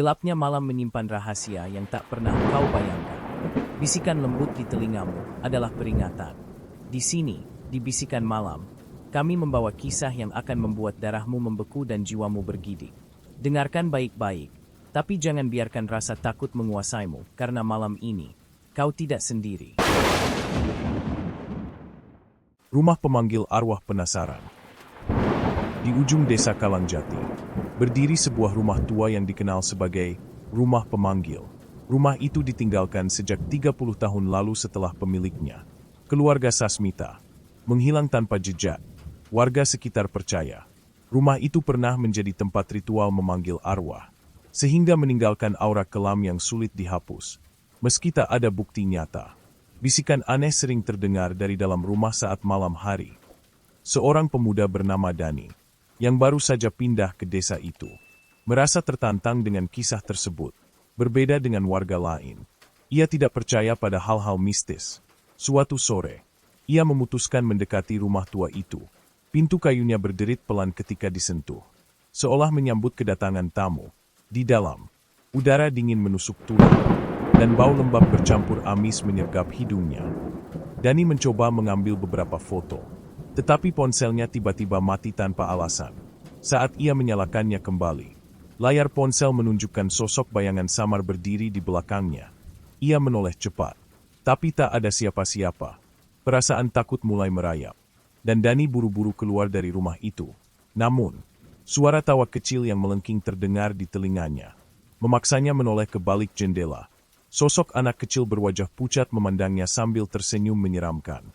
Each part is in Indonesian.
Gelapnya malam menyimpan rahasia yang tak pernah kau bayangkan. Bisikan lembut di telingamu adalah peringatan. Di sini, di bisikan malam, kami membawa kisah yang akan membuat darahmu membeku dan jiwamu bergidik. Dengarkan baik-baik, tapi jangan biarkan rasa takut menguasaimu, karena malam ini, kau tidak sendiri. Rumah pemanggil arwah penasaran. Di ujung desa Kalangjati, berdiri sebuah rumah tua yang dikenal sebagai rumah pemanggil. Rumah itu ditinggalkan sejak 30 tahun lalu setelah pemiliknya, keluarga Sasmita, menghilang tanpa jejak. Warga sekitar percaya, rumah itu pernah menjadi tempat ritual memanggil arwah, sehingga meninggalkan aura kelam yang sulit dihapus. Meski tak ada bukti nyata, bisikan aneh sering terdengar dari dalam rumah saat malam hari. Seorang pemuda bernama Dani, yang baru saja pindah ke desa itu, merasa tertantang dengan kisah tersebut. Berbeda dengan warga lain, ia tidak percaya pada hal-hal mistis. Suatu sore, ia memutuskan mendekati rumah tua itu. Pintu kayunya berderit pelan ketika disentuh, seolah menyambut kedatangan tamu. Di dalam, udara dingin menusuk tulang, dan bau lembab bercampur amis menyergap hidungnya. Dani mencoba mengambil beberapa foto, tetapi ponselnya tiba-tiba mati tanpa alasan. Saat ia menyalakannya kembali, layar ponsel menunjukkan sosok bayangan samar berdiri di belakangnya. Ia menoleh cepat, tapi tak ada siapa-siapa. Perasaan takut mulai merayap, dan Dani buru-buru keluar dari rumah itu. Namun, suara tawa kecil yang melengking terdengar di telinganya, memaksanya menoleh ke balik jendela. Sosok anak kecil berwajah pucat memandangnya sambil tersenyum menyeramkan.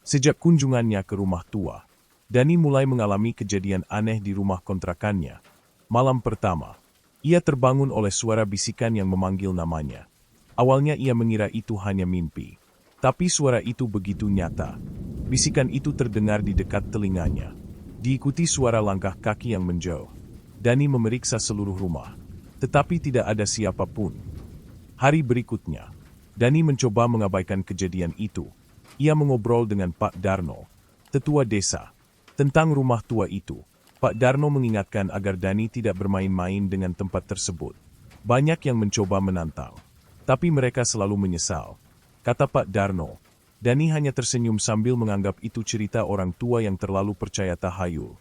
Sejak kunjungannya ke rumah tua, Dani mulai mengalami kejadian aneh di rumah kontrakannya. Malam pertama, ia terbangun oleh suara bisikan yang memanggil namanya. Awalnya ia mengira itu hanya mimpi, tapi suara itu begitu nyata. Bisikan itu terdengar di dekat telinganya, diikuti suara langkah kaki yang menjauh. Dani memeriksa seluruh rumah, tetapi tidak ada siapapun. Hari berikutnya, Dani mencoba mengabaikan kejadian itu. Ia mengobrol dengan Pak Darno, tetua desa, tentang rumah tua itu. Pak Darno mengingatkan agar Dani tidak bermain-main dengan tempat tersebut. Banyak yang mencoba menantang, tapi mereka selalu menyesal. Kata Pak Darno, Dani hanya tersenyum sambil menganggap itu cerita orang tua yang terlalu percaya tahayul.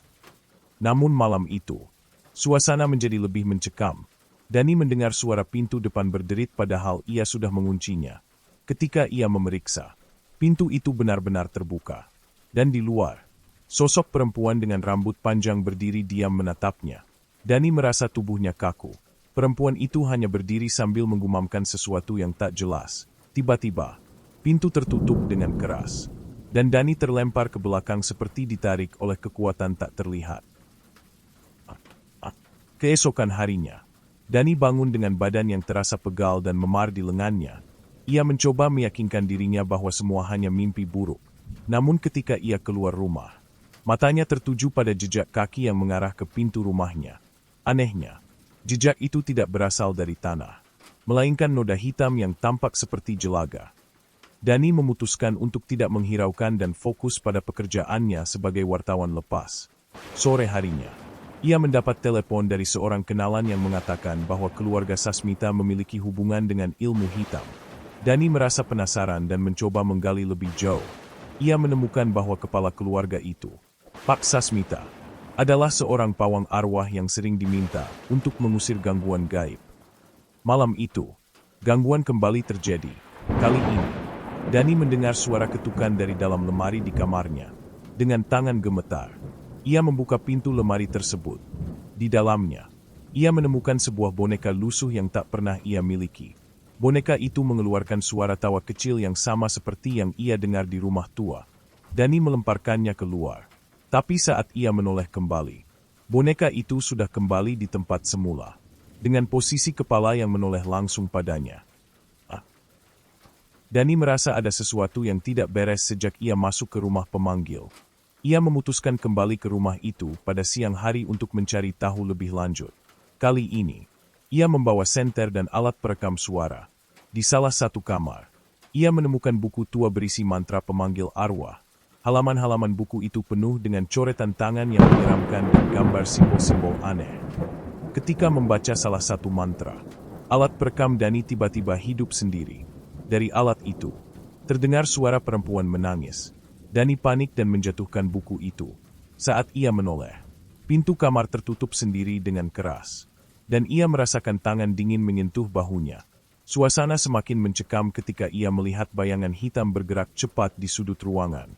Namun malam itu, suasana menjadi lebih mencekam. Dani mendengar suara pintu depan berderit padahal ia sudah menguncinya. Ketika ia memeriksa, pintu itu benar-benar terbuka. Dan di luar, sosok perempuan dengan rambut panjang berdiri diam menatapnya. Dani merasa tubuhnya kaku. Perempuan itu hanya berdiri sambil menggumamkan sesuatu yang tak jelas. Tiba-tiba, pintu tertutup dengan keras. Dan Dani terlempar ke belakang seperti ditarik oleh kekuatan tak terlihat. Keesokan harinya, Dani bangun dengan badan yang terasa pegal dan memar di lengannya. Ia mencoba meyakinkan dirinya bahwa semua hanya mimpi buruk. Namun ketika ia keluar rumah, matanya tertuju pada jejak kaki yang mengarah ke pintu rumahnya. Anehnya, jejak itu tidak berasal dari tanah, melainkan noda hitam yang tampak seperti jelaga. Dani memutuskan untuk tidak menghiraukan dan fokus pada pekerjaannya sebagai wartawan lepas. Sore harinya, ia mendapat telepon dari seorang kenalan yang mengatakan bahwa keluarga Sasmita memiliki hubungan dengan ilmu hitam. Dani merasa penasaran dan mencoba menggali lebih jauh. Ia menemukan bahwa kepala keluarga itu, Pak Sasmita, adalah seorang pawang arwah yang sering diminta untuk mengusir gangguan gaib. Malam itu, gangguan kembali terjadi. Kali ini, Dani mendengar suara ketukan dari dalam lemari di kamarnya. Dengan tangan gemetar, ia membuka pintu lemari tersebut. Di dalamnya, ia menemukan sebuah boneka lusuh yang tak pernah ia miliki. Boneka itu mengeluarkan suara tawa kecil yang sama seperti yang ia dengar di rumah tua. Dani melemparkannya keluar. Tapi saat ia menoleh kembali, boneka itu sudah kembali di tempat semula, dengan posisi kepala yang menoleh langsung padanya. Dani merasa ada sesuatu yang tidak beres sejak ia masuk ke rumah pemanggil. Ia memutuskan kembali ke rumah itu pada siang hari untuk mencari tahu lebih lanjut. Kali ini, ia membawa senter dan alat perekam suara. Di salah satu kamar, ia menemukan buku tua berisi mantra pemanggil arwah. Halaman-halaman buku itu penuh dengan coretan tangan yang menyeramkan dan gambar simbol-simbol aneh. Ketika membaca salah satu mantra, alat perekam Dani tiba-tiba hidup sendiri. Dari alat itu, terdengar suara perempuan menangis. Dani panik dan menjatuhkan buku itu. Saat ia menoleh, pintu kamar tertutup sendiri dengan keras. Dan ia merasakan tangan dingin menyentuh bahunya. Suasana semakin mencekam ketika ia melihat bayangan hitam bergerak cepat di sudut ruangan.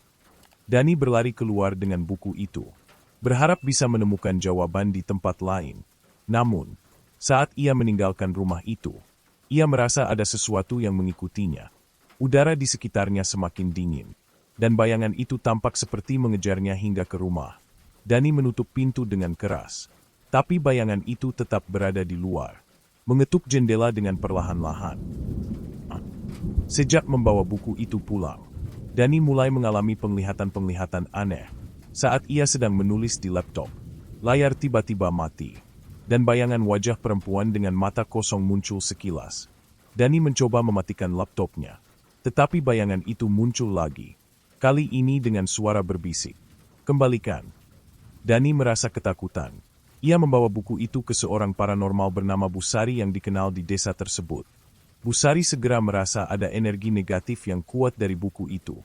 Dani berlari keluar dengan buku itu, berharap bisa menemukan jawaban di tempat lain. Namun, saat ia meninggalkan rumah itu, ia merasa ada sesuatu yang mengikutinya. Udara di sekitarnya semakin dingin, dan bayangan itu tampak seperti mengejarnya hingga ke rumah. Dani menutup pintu dengan keras, tapi bayangan itu tetap berada di luar, mengetuk jendela dengan perlahan-lahan. Sejak membawa buku itu pulang, Dani mulai mengalami penglihatan-penglihatan aneh. Saat ia sedang menulis di laptop, layar tiba-tiba mati, dan bayangan wajah perempuan dengan mata kosong muncul sekilas. Dani mencoba mematikan laptopnya, tetapi bayangan itu muncul lagi, kali ini dengan suara berbisik. "Kembalikan." Dani merasa ketakutan. Ia membawa buku itu ke seorang paranormal bernama Busari yang dikenal di desa tersebut. Busari segera merasa ada energi negatif yang kuat dari buku itu.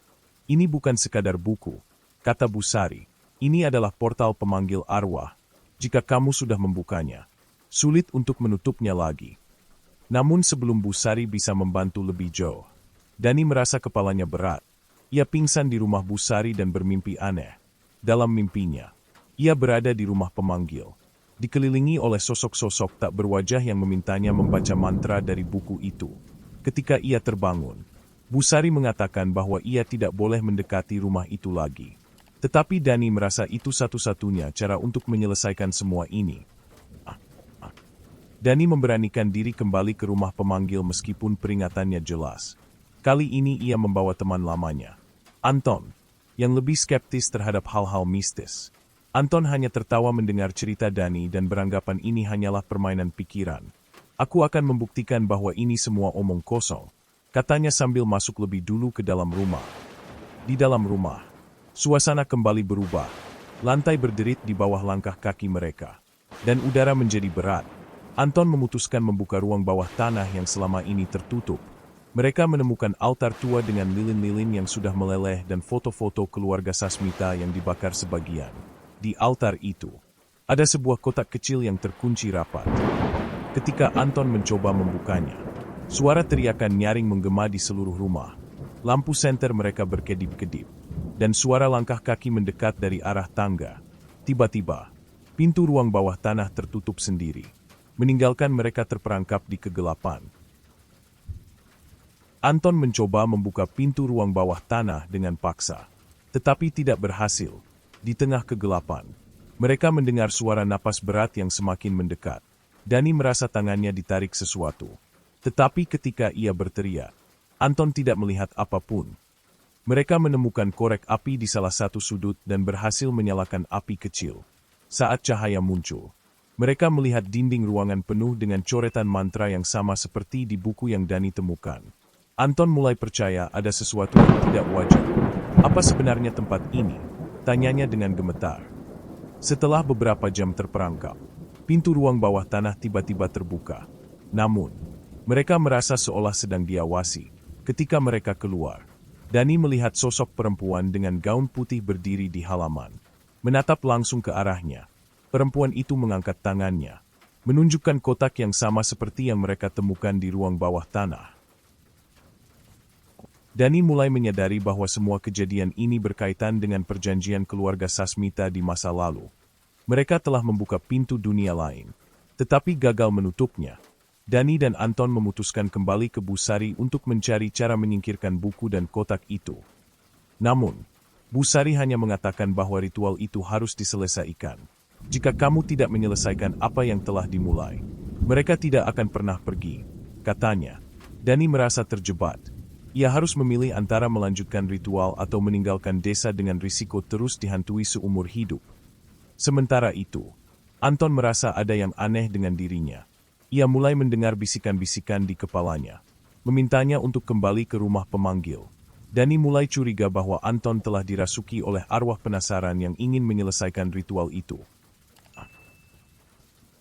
"Ini bukan sekadar buku," kata Busari. "Ini adalah portal pemanggil arwah. Jika kamu sudah membukanya, sulit untuk menutupnya lagi." Namun sebelum Busari bisa membantu lebih jauh, Dani merasa kepalanya berat. Ia pingsan di rumah Busari dan bermimpi aneh. Dalam mimpinya, ia berada di rumah pemanggil, dikelilingi oleh sosok-sosok tak berwajah yang memintanya membaca mantra dari buku itu. Ketika ia terbangun, Busari mengatakan bahwa ia tidak boleh mendekati rumah itu lagi. Tetapi Dani merasa itu satu-satunya cara untuk menyelesaikan semua ini. Dani memberanikan diri kembali ke rumah pemanggil meskipun peringatannya jelas. Kali ini ia membawa teman lamanya, Anton, yang lebih skeptis terhadap hal-hal mistis. Anton hanya tertawa mendengar cerita Dani dan beranggapan ini hanyalah permainan pikiran. "Aku akan membuktikan bahwa ini semua omong kosong," katanya sambil masuk lebih dulu ke dalam rumah. Di dalam rumah, suasana kembali berubah. Lantai berderit di bawah langkah kaki mereka, dan udara menjadi berat. Anton memutuskan membuka ruang bawah tanah yang selama ini tertutup. Mereka menemukan altar tua dengan lilin-lilin yang sudah meleleh dan foto-foto keluarga Sasmita yang dibakar sebagian. Di altar itu, ada sebuah kotak kecil yang terkunci rapat. Ketika Anton mencoba membukanya, suara teriakan nyaring menggema di seluruh rumah. Lampu senter mereka berkedip-kedip, dan suara langkah kaki mendekat dari arah tangga. Tiba-tiba, pintu ruang bawah tanah tertutup sendiri, meninggalkan mereka terperangkap di kegelapan. Anton mencoba membuka pintu ruang bawah tanah dengan paksa, tetapi tidak berhasil. Di tengah kegelapan, mereka mendengar suara napas berat yang semakin mendekat. Dani merasa tangannya ditarik sesuatu. Tetapi ketika ia berteriak, Anton tidak melihat apapun. Mereka menemukan korek api di salah satu sudut dan berhasil menyalakan api kecil. Saat cahaya muncul, mereka melihat dinding ruangan penuh dengan coretan mantra yang sama seperti di buku yang Dani temukan. Anton mulai percaya ada sesuatu yang tidak wajar. "Apa sebenarnya tempat ini?" tanyanya dengan gemetar. Setelah beberapa jam terperangkap, pintu ruang bawah tanah tiba-tiba terbuka. Namun, mereka merasa seolah sedang diawasi. Ketika mereka keluar, Dani melihat sosok perempuan dengan gaun putih berdiri di halaman. Menatap langsung ke arahnya, perempuan itu mengangkat tangannya, menunjukkan kotak yang sama seperti yang mereka temukan di ruang bawah tanah. Dani mulai menyadari bahwa semua kejadian ini berkaitan dengan perjanjian keluarga Sasmita di masa lalu. Mereka telah membuka pintu dunia lain, tetapi gagal menutupnya. Dani dan Anton memutuskan kembali ke Busari untuk mencari cara menyingkirkan buku dan kotak itu. Namun, Busari hanya mengatakan bahwa ritual itu harus diselesaikan. "Jika kamu tidak menyelesaikan apa yang telah dimulai, mereka tidak akan pernah pergi," katanya. Dani merasa terjebak. Ia harus memilih antara melanjutkan ritual atau meninggalkan desa dengan risiko terus dihantui seumur hidup. Sementara itu, Anton merasa ada yang aneh dengan dirinya. Ia mulai mendengar bisikan-bisikan di kepalanya, memintanya untuk kembali ke rumah pemanggil. Dani mulai curiga bahwa Anton telah dirasuki oleh arwah penasaran yang ingin menyelesaikan ritual itu.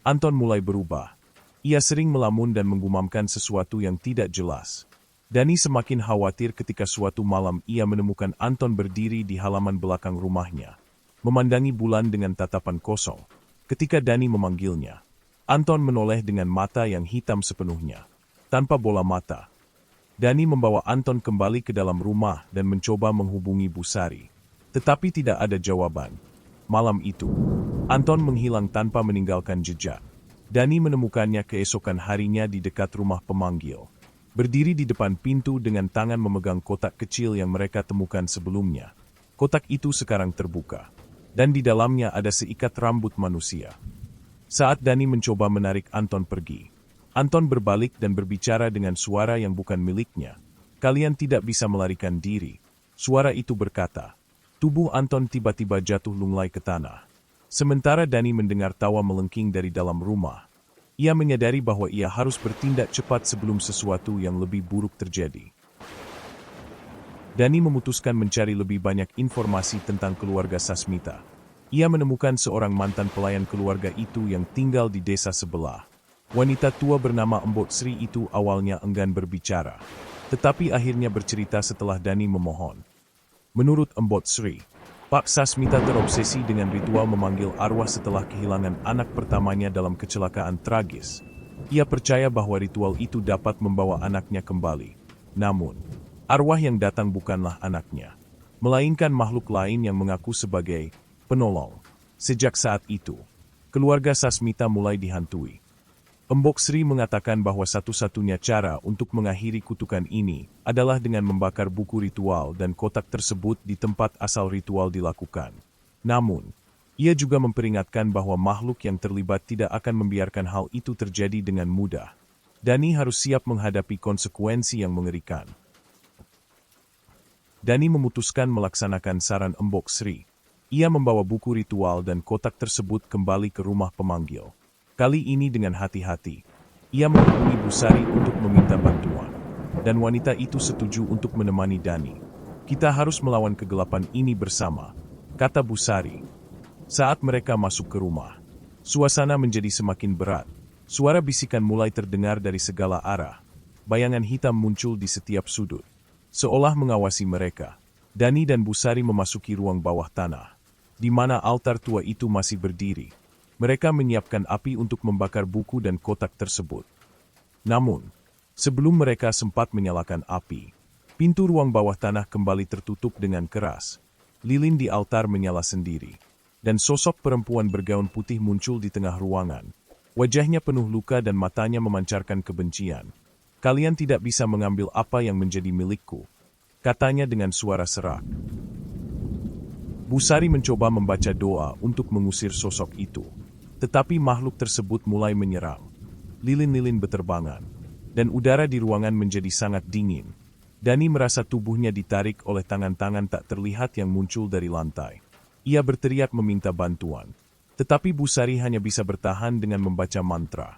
Anton mulai berubah. Ia sering melamun dan menggumamkan sesuatu yang tidak jelas. Dani semakin khawatir ketika suatu malam ia menemukan Anton berdiri di halaman belakang rumahnya, memandangi bulan dengan tatapan kosong. Ketika Dani memanggilnya, Anton menoleh dengan mata yang hitam sepenuhnya, tanpa bola mata. Dani membawa Anton kembali ke dalam rumah dan mencoba menghubungi Busari. Tetapi tidak ada jawaban. Malam itu, Anton menghilang tanpa meninggalkan jejak. Dani menemukannya keesokan harinya di dekat rumah pemanggil, berdiri di depan pintu dengan tangan memegang kotak kecil yang mereka temukan sebelumnya. Kotak itu sekarang terbuka, dan di dalamnya ada seikat rambut manusia. Saat Dani mencoba menarik Anton pergi, Anton berbalik dan berbicara dengan suara yang bukan miliknya. "Kalian tidak bisa melarikan diri." Suara itu berkata. Tubuh Anton tiba-tiba jatuh lunglai ke tanah. Sementara Dani mendengar tawa melengking dari dalam rumah. Ia menyadari bahwa ia harus bertindak cepat sebelum sesuatu yang lebih buruk terjadi. Dani memutuskan mencari lebih banyak informasi tentang keluarga Sasmita. Ia menemukan seorang mantan pelayan keluarga itu yang tinggal di desa sebelah. Wanita tua bernama Embok Sri itu awalnya enggan berbicara, tetapi akhirnya bercerita setelah Dani memohon. Menurut Embok Sri, Pak Sasmita terobsesi dengan ritual memanggil arwah setelah kehilangan anak pertamanya dalam kecelakaan tragis. Ia percaya bahwa ritual itu dapat membawa anaknya kembali. Namun, arwah yang datang bukanlah anaknya, melainkan makhluk lain yang mengaku sebagai penolong. Sejak saat itu, keluarga Sasmita mulai dihantui. Embok Sri mengatakan bahwa satu-satunya cara untuk mengakhiri kutukan ini adalah dengan membakar buku ritual dan kotak tersebut di tempat asal ritual dilakukan. Namun, ia juga memperingatkan bahwa makhluk yang terlibat tidak akan membiarkan hal itu terjadi dengan mudah. Dani harus siap menghadapi konsekuensi yang mengerikan. Dani memutuskan melaksanakan saran Embok Sri. Ia membawa buku ritual dan kotak tersebut kembali ke rumah pemanggil. Kali ini dengan hati-hati, ia menghubungi Busari untuk meminta bantuan, dan wanita itu setuju untuk menemani Dani. "Kita harus melawan kegelapan ini bersama," kata Busari. Saat mereka masuk ke rumah, suasana menjadi semakin berat. Suara bisikan mulai terdengar dari segala arah. Bayangan hitam muncul di setiap sudut, seolah mengawasi mereka. Dani dan Busari memasuki ruang bawah tanah, di mana altar tua itu masih berdiri. Mereka menyiapkan api untuk membakar buku dan kotak tersebut. Namun, sebelum mereka sempat menyalakan api, pintu ruang bawah tanah kembali tertutup dengan keras. Lilin di altar menyala sendiri, dan sosok perempuan bergaun putih muncul di tengah ruangan. Wajahnya penuh luka dan matanya memancarkan kebencian. "Kalian tidak bisa mengambil apa yang menjadi milikku," katanya dengan suara serak. Busari mencoba membaca doa untuk mengusir sosok itu. Tetapi makhluk tersebut mulai menyerang. Lilin-lilin beterbangan, dan udara di ruangan menjadi sangat dingin. Dani merasa tubuhnya ditarik oleh tangan-tangan tak terlihat yang muncul dari lantai. Ia berteriak meminta bantuan, tetapi Busari hanya bisa bertahan dengan membaca mantra.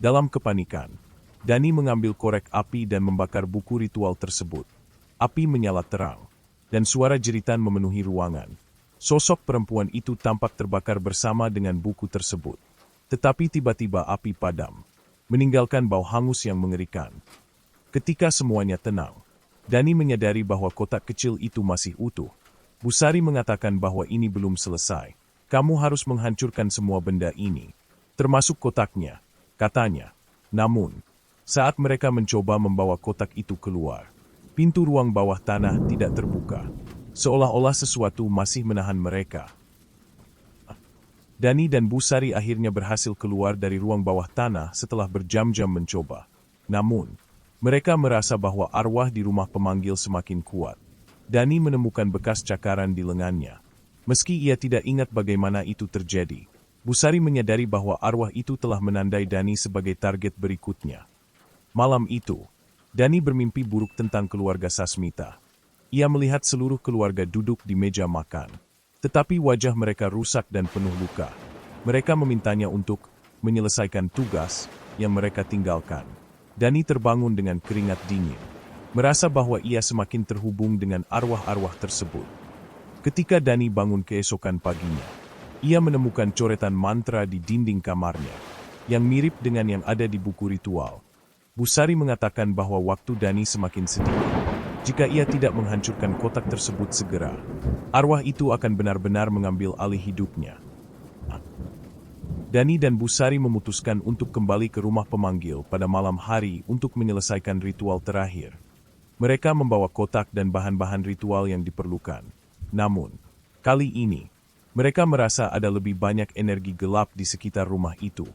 Dalam kepanikan, Dani mengambil korek api dan membakar buku ritual tersebut. Api menyala terang, dan suara jeritan memenuhi ruangan. Sosok perempuan itu tampak terbakar bersama dengan buku tersebut. Tetapi tiba-tiba api padam, meninggalkan bau hangus yang mengerikan. Ketika semuanya tenang, Dani menyadari bahwa kotak kecil itu masih utuh. Busari mengatakan bahwa ini belum selesai. "Kamu harus menghancurkan semua benda ini, termasuk kotaknya," katanya. Namun, saat mereka mencoba membawa kotak itu keluar, pintu ruang bawah tanah tidak terbuka. Seolah-olah sesuatu masih menahan mereka. Dani dan Busari akhirnya berhasil keluar dari ruang bawah tanah setelah berjam-jam mencoba. Namun, mereka merasa bahwa arwah di rumah pemanggil semakin kuat. Dani menemukan bekas cakaran di lengannya. Meski ia tidak ingat bagaimana itu terjadi, Busari menyadari bahwa arwah itu telah menandai Dani sebagai target berikutnya. Malam itu, Dani bermimpi buruk tentang keluarga Sasmita. Ia melihat seluruh keluarga duduk di meja makan, tetapi wajah mereka rusak dan penuh luka. Mereka memintanya untuk menyelesaikan tugas yang mereka tinggalkan. Dani terbangun dengan keringat dingin, merasa bahwa ia semakin terhubung dengan arwah-arwah tersebut. Ketika Dani bangun keesokan paginya, Ia menemukan coretan mantra di dinding kamarnya, yang mirip dengan yang ada di buku ritual. Busari mengatakan bahwa waktu Dani semakin sedikit. Jika ia tidak menghancurkan kotak tersebut segera, arwah itu akan benar-benar mengambil alih hidupnya. Dani dan Busari memutuskan untuk kembali ke rumah pemanggil pada malam hari untuk menyelesaikan ritual terakhir. Mereka membawa kotak dan bahan-bahan ritual yang diperlukan. Namun, kali ini, mereka merasa ada lebih banyak energi gelap di sekitar rumah itu.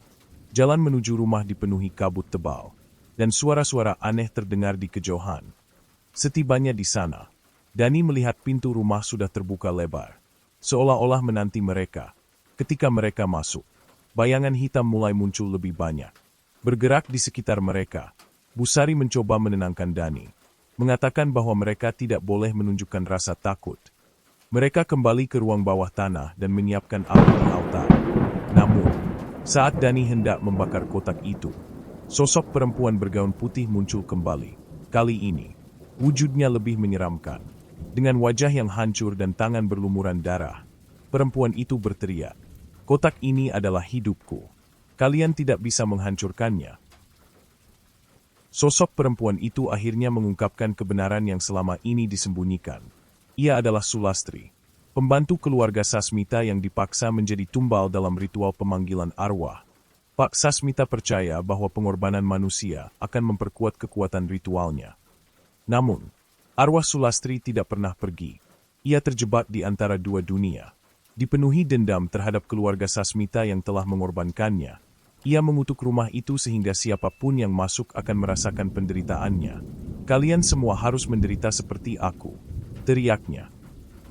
Jalan menuju rumah dipenuhi kabut tebal, dan suara-suara aneh terdengar di kejauhan. Setibanya di sana, Dani melihat pintu rumah sudah terbuka lebar, seolah-olah menanti mereka. Ketika mereka masuk, bayangan hitam mulai muncul lebih banyak. Bergerak di sekitar mereka, Busari mencoba menenangkan Dani, mengatakan bahwa mereka tidak boleh menunjukkan rasa takut. Mereka kembali ke ruang bawah tanah dan menyiapkan api di altar. Namun, saat Dani hendak membakar kotak itu, sosok perempuan bergaun putih muncul kembali. Kali ini, wujudnya lebih menyeramkan. Dengan wajah yang hancur dan tangan berlumuran darah, perempuan itu berteriak, "Kotak ini adalah hidupku. Kalian tidak bisa menghancurkannya." Sosok perempuan itu akhirnya mengungkapkan kebenaran yang selama ini disembunyikan. Ia adalah Sulastri, pembantu keluarga Sasmita yang dipaksa menjadi tumbal dalam ritual pemanggilan arwah. Pak Sasmita percaya bahwa pengorbanan manusia akan memperkuat kekuatan ritualnya. Namun, arwah Sulastri tidak pernah pergi. Ia terjebak di antara dua dunia. Dipenuhi dendam terhadap keluarga Sasmita yang telah mengorbankannya. Ia mengutuk rumah itu sehingga siapapun yang masuk akan merasakan penderitaannya. "Kalian semua harus menderita seperti aku," teriaknya.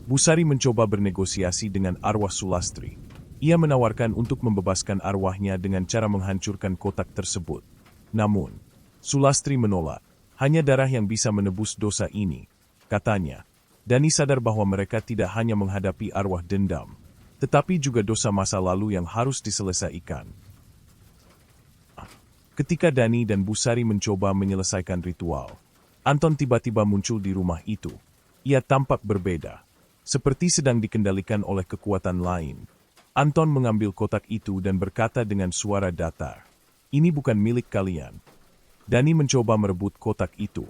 Busari mencoba bernegosiasi dengan arwah Sulastri. Ia menawarkan untuk membebaskan arwahnya dengan cara menghancurkan kotak tersebut. Namun, Sulastri menolak. "Hanya darah yang bisa menebus dosa ini," katanya. Dani sadar bahwa mereka tidak hanya menghadapi arwah dendam, tetapi juga dosa masa lalu yang harus diselesaikan. Ketika Dani dan Busari mencoba menyelesaikan ritual, Anton tiba-tiba muncul di rumah itu. Ia tampak berbeda, seperti sedang dikendalikan oleh kekuatan lain. Anton mengambil kotak itu dan berkata dengan suara datar, "Ini bukan milik kalian." Dani mencoba merebut kotak itu,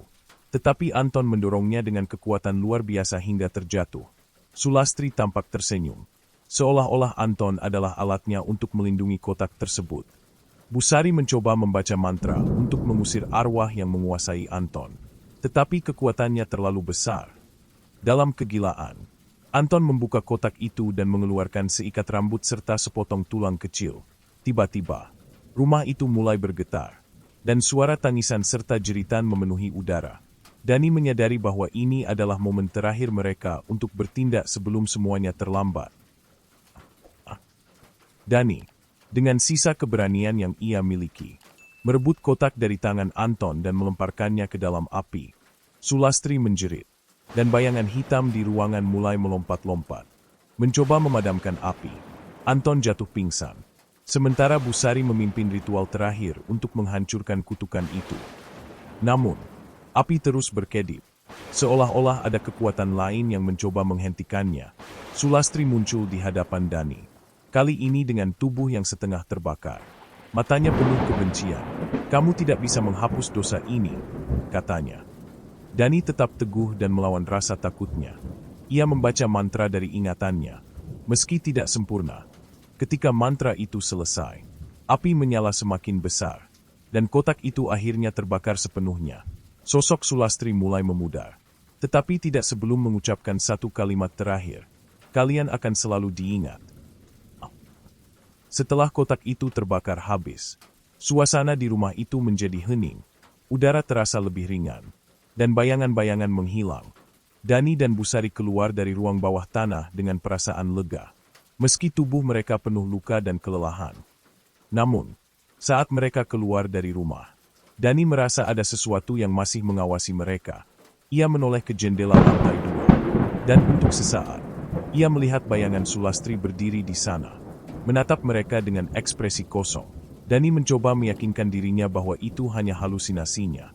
tetapi Anton mendorongnya dengan kekuatan luar biasa hingga terjatuh. Sulastri tampak tersenyum, seolah-olah Anton adalah alatnya untuk melindungi kotak tersebut. Busari mencoba membaca mantra untuk mengusir arwah yang menguasai Anton, tetapi kekuatannya terlalu besar. Dalam kegilaan, Anton membuka kotak itu dan mengeluarkan seikat rambut serta sepotong tulang kecil. Tiba-tiba, rumah itu mulai bergetar, dan suara tangisan serta jeritan memenuhi udara. Dani menyadari bahwa ini adalah momen terakhir mereka untuk bertindak sebelum semuanya terlambat. Dani, dengan sisa keberanian yang ia miliki, merebut kotak dari tangan Anton dan melemparkannya ke dalam api. Sulastri menjerit, dan bayangan hitam di ruangan mulai melompat-lompat. Mencoba memadamkan api, Anton jatuh pingsan. Sementara Busari memimpin ritual terakhir untuk menghancurkan kutukan itu. Namun, api terus berkedip. Seolah-olah ada kekuatan lain yang mencoba menghentikannya. Sulastri muncul di hadapan Dani. Kali ini dengan tubuh yang setengah terbakar. Matanya penuh kebencian. "Kamu tidak bisa menghapus dosa ini," katanya. Dani tetap teguh dan melawan rasa takutnya. Ia membaca mantra dari ingatannya, meski tidak sempurna. Ketika mantra itu selesai, api menyala semakin besar, dan kotak itu akhirnya terbakar sepenuhnya. Sosok Sulastri mulai memudar, tetapi tidak sebelum mengucapkan satu kalimat terakhir, "Kalian akan selalu diingat." Setelah kotak itu terbakar habis, suasana di rumah itu menjadi hening. Udara terasa lebih ringan, dan bayangan-bayangan menghilang. Dani dan Busari keluar dari ruang bawah tanah dengan perasaan lega, meski tubuh mereka penuh luka dan kelelahan. Namun, saat mereka keluar dari rumah, Dani merasa ada sesuatu yang masih mengawasi mereka. Ia menoleh ke jendela lantai 2, dan untuk sesaat, ia melihat bayangan Sulastri berdiri di sana, menatap mereka dengan ekspresi kosong. Dani mencoba meyakinkan dirinya bahwa itu hanya halusinasinya.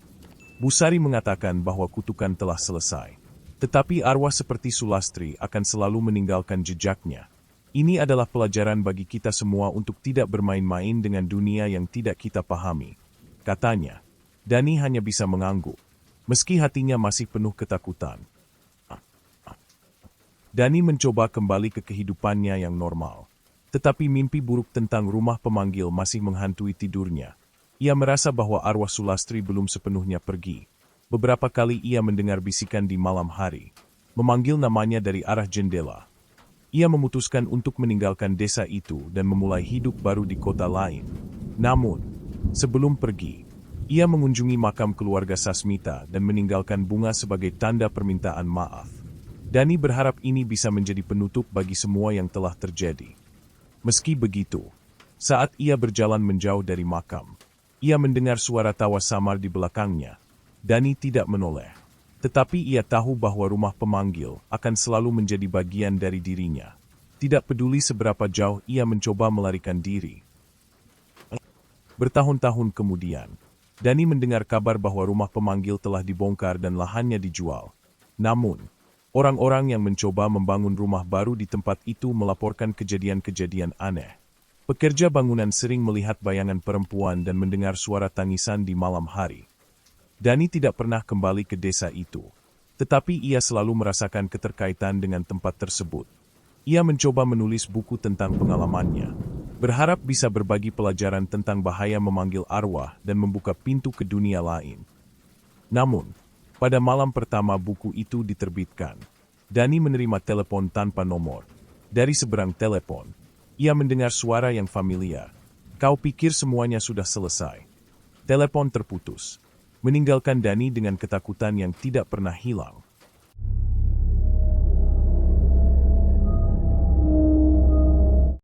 Busari mengatakan bahwa kutukan telah selesai, tetapi arwah seperti Sulastri akan selalu meninggalkan jejaknya. Ini adalah pelajaran bagi kita semua untuk tidak bermain-main dengan dunia yang tidak kita pahami, katanya. Dani hanya bisa mengangguk, meski hatinya masih penuh ketakutan. Dani mencoba kembali ke kehidupannya yang normal. Tetapi mimpi buruk tentang rumah pemanggil masih menghantui tidurnya. Ia merasa bahwa arwah Sulastri belum sepenuhnya pergi. Beberapa kali ia mendengar bisikan di malam hari, memanggil namanya dari arah jendela. Ia memutuskan untuk meninggalkan desa itu dan memulai hidup baru di kota lain. Namun, sebelum pergi, ia mengunjungi makam keluarga Sasmita dan meninggalkan bunga sebagai tanda permintaan maaf. Dani berharap ini bisa menjadi penutup bagi semua yang telah terjadi. Meski begitu, saat ia berjalan menjauh dari makam, ia mendengar suara tawa samar di belakangnya. Dani tidak menoleh, tetapi ia tahu bahwa rumah pemanggil akan selalu menjadi bagian dari dirinya. Tidak peduli seberapa jauh ia mencoba melarikan diri. Bertahun-tahun kemudian, Dani mendengar kabar bahwa rumah pemanggil telah dibongkar dan lahannya dijual. Namun, orang-orang yang mencoba membangun rumah baru di tempat itu melaporkan kejadian-kejadian aneh. Pekerja bangunan sering melihat bayangan perempuan dan mendengar suara tangisan di malam hari. Dani tidak pernah kembali ke desa itu, tetapi ia selalu merasakan keterkaitan dengan tempat tersebut. Ia mencoba menulis buku tentang pengalamannya, berharap bisa berbagi pelajaran tentang bahaya memanggil arwah dan membuka pintu ke dunia lain. Namun, pada malam pertama buku itu diterbitkan, Dani menerima telepon tanpa nomor. Dari seberang telepon, ia mendengar suara yang familiar. Kau pikir semuanya sudah selesai. Telepon terputus, meninggalkan Dani dengan ketakutan yang tidak pernah hilang.